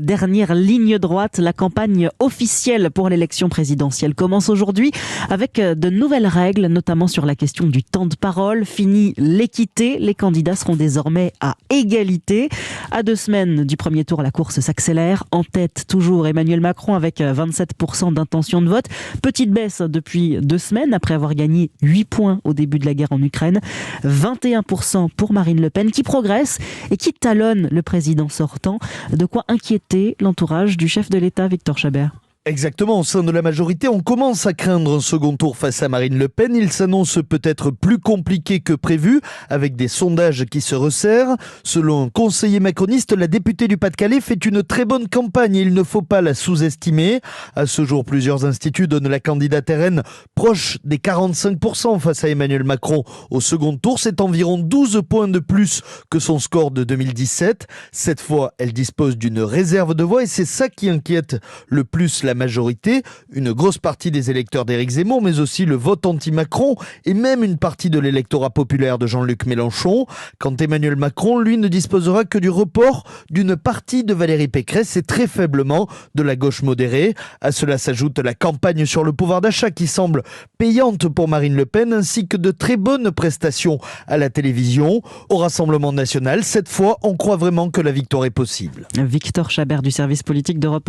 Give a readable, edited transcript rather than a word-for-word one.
Dernière ligne droite, la campagne officielle pour l'élection présidentielle commence aujourd'hui avec de nouvelles règles, notamment sur la question du temps de parole. Fini l'équité, les candidats seront désormais à égalité. À 2 semaines du premier tour, la course s'accélère. En tête, toujours Emmanuel Macron avec 27% d'intention de vote. Petite baisse depuis 2 semaines après avoir gagné 8 points au début de la guerre en Ukraine. 21% pour Marine Le Pen qui progresse et qui talonne le président sortant. De quoi inquiéter l'entourage du chef de l'État, Victor Chabert. Exactement, au sein de la majorité, on commence à craindre un second tour face à Marine Le Pen. Il s'annonce peut-être plus compliqué que prévu, avec des sondages qui se resserrent. Selon un conseiller macroniste, la députée du Pas-de-Calais fait une très bonne campagne et il ne faut pas la sous-estimer. À ce jour, plusieurs instituts donnent la candidate RN proche des 45% face à Emmanuel Macron. Au second tour, c'est environ 12 points de plus que son score de 2017. Cette fois, elle dispose d'une réserve de voix et c'est ça qui inquiète le plus la majorité, une grosse partie des électeurs d'Éric Zemmour, mais aussi le vote anti-Macron et même une partie de l'électorat populaire de Jean-Luc Mélenchon. Quant à Emmanuel Macron, lui ne disposera que du report d'une partie de Valérie Pécresse et très faiblement de la gauche modérée. À cela s'ajoute la campagne sur le pouvoir d'achat qui semble payante pour Marine Le Pen, ainsi que de très bonnes prestations à la télévision. Au Rassemblement national, cette fois, on croit vraiment que la victoire est possible. Victor Chabert du service politique d'Europe 1.